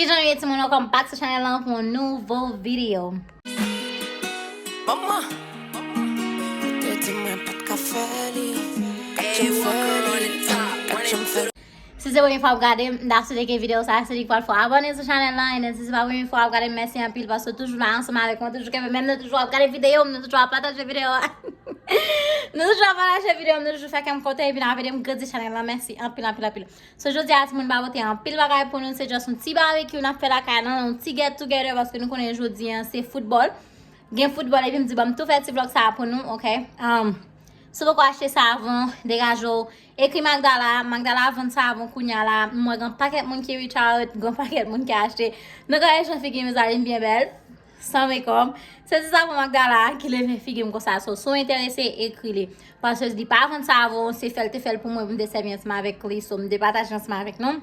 Que já ia te mandar com Pax Chanel com um novo vídeo. Mama, eu te mando para café ali. Si se wè yon fwa gade, da sou de ke video sa, se di kwa fwa abone sou chanel la, ene si se pa wè yon fwa gade, mersi an pil, paso toujou la ansama avek mwen, toujou ke men nou toujou gade video, nou toujou pataje video. Nou toujou pataje video, nou toujou fè kem kote, epi nan vede m gade chanel la, mersi an pil, an pil, an pil. So jodi ati moun ba vote an pil bagay pou nou, se just un ti barbecue, nou fè la kaya nan, un ti get together, paske nou konen jodi an, se football. Gen football, epi m di ba m tou fè ti vlog sa pou nou, ok? Si vous achetez savon, dégagez, écrit Magdala vend savon, kounya la, moi, un paquet de monde qui reach out, un paquet de monde qui a acheté. Donc, je fais que mes amis bien belles, sans make-up. C'est ça pour Magdala qui les fait comme ça. Si vous êtes intéressés, écrivez. Parce que je dis pas vendre savon, c'est fait pour moi, je me desservir ensemble avec lui, je me départage ensemble avec nous.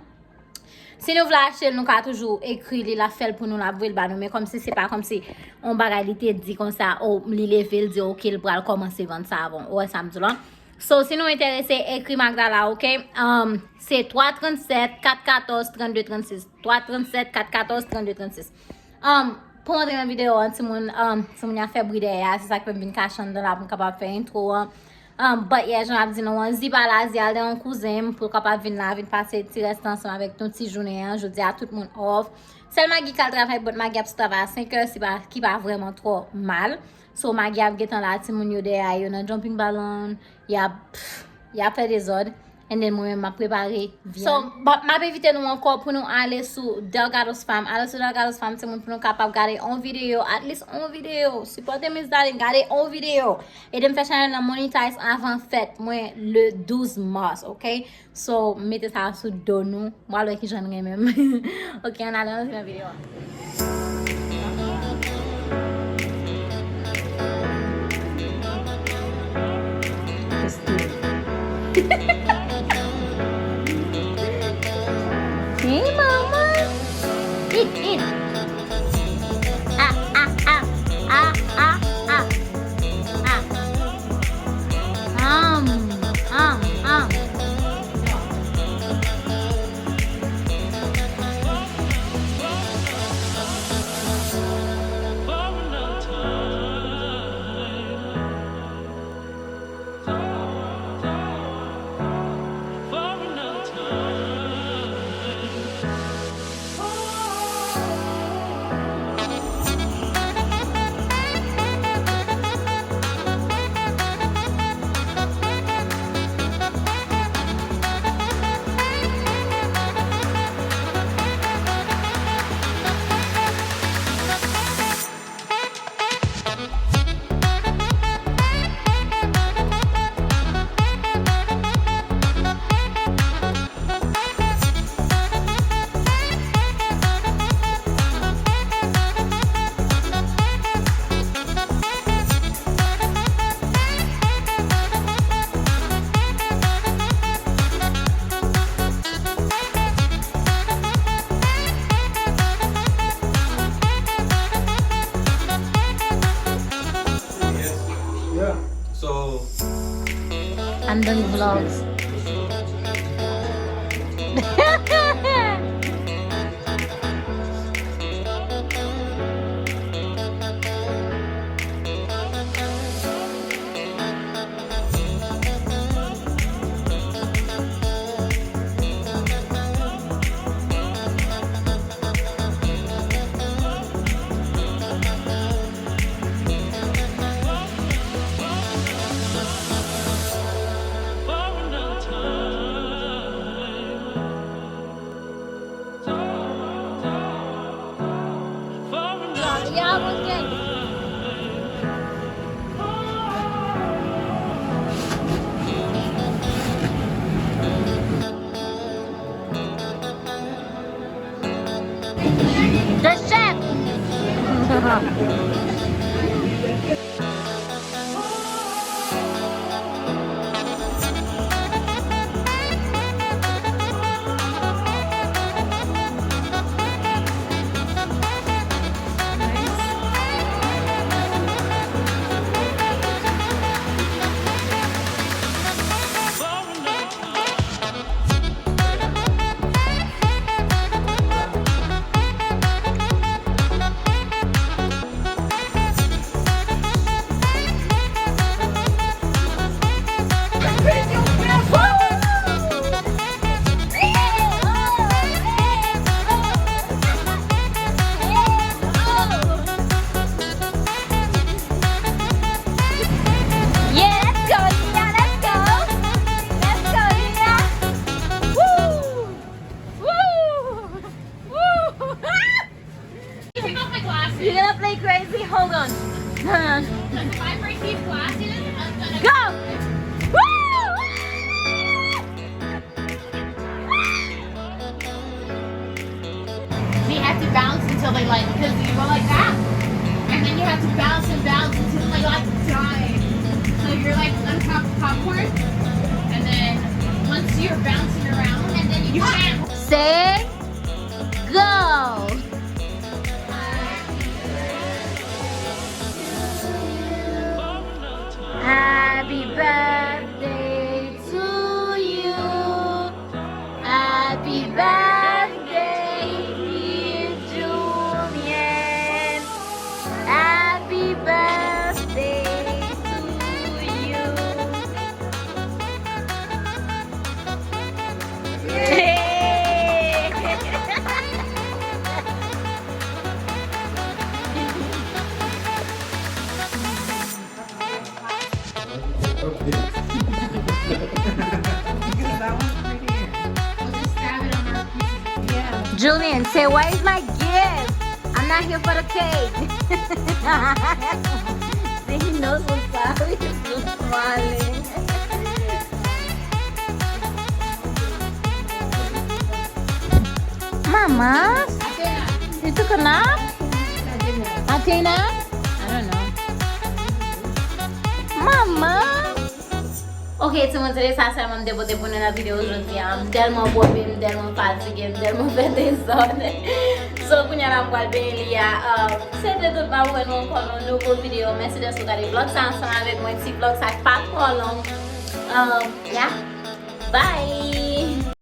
Si nous voulons acheter, nous avons toujours écrit la fait pour nous la voir le mais comme si c'est pas comme si on bagalité dit comme ça, ou li lever dit OK, il va commencer vendre savon. Ouais, ça me dit là. So si nous intéressés, écrit Magdala, OK? C'est 337 414 32 36. 337 414 32 36. Pour montrer la vidéo, si mon a fait bruit derrière, c'est ça que je viens cacher dans la pour capable faire intro. But yeah, j'en ai dit non, Ziba la Zial de un cousin pour capable venir là, venir passer petit restant ensemble avec ton petit journée. Je dis à tout le monde off. Seulement Maggie qui travaille, but Maggie a travaillé à 5 heures, c'est pas qui va vraiment trop mal. So Maggie a getan là, ti moun yo de a yo nan jumping ballon, y a fait des ordres. And then moi m'a préparé viande. So, m'a invité nous encore pour nous aller sur Delgado's Farm. Aller sur Delgado's Farm, c'est pour nous capable regarder une vidéo, at least une vidéo. Supportez mes darling, regarder une vidéo. Et de me faire channel la monetize avant fête, moi le 12 mars, OK? So, mettez ça sur dos nous. Moi le qui j'en ai même. OK, on allait dans la vidéo. Hey, mama. Eat. Ah. So I'm doing vlogs. The chef. flashes. You're gonna play crazy? Hold on. If I break these flashes, I'm gonna Go! Woo! So you have to bounce until they like, because you go like that, and then you have to bounce and bounce until they like die. So you're like on top of popcorn, and then once you're bouncing around, and then you can't. Say go! Happy birthday to you. Happy birthday, dear Julian. Happy birthday to you. Yay! We'll just stab it on our piece. Yeah. Julian, say, where is my gift? I'm not here for the cake. See, he knows what's up. He's still smiling. Mama, you took a nap? Athena? I don't know. Mama! Ok, teman tare sa sa mam debo debo na video aujourd'hui. Am tellement bobe, tellement fatigué, tellement fait des zones. So kunya ram kwal ben liya. C'était tout ba wè non kon un nouveau vidéo. Merci de regarder vlog ça ensemble avec moi. Petit vlog ça pas trop long. Yeah. Bye.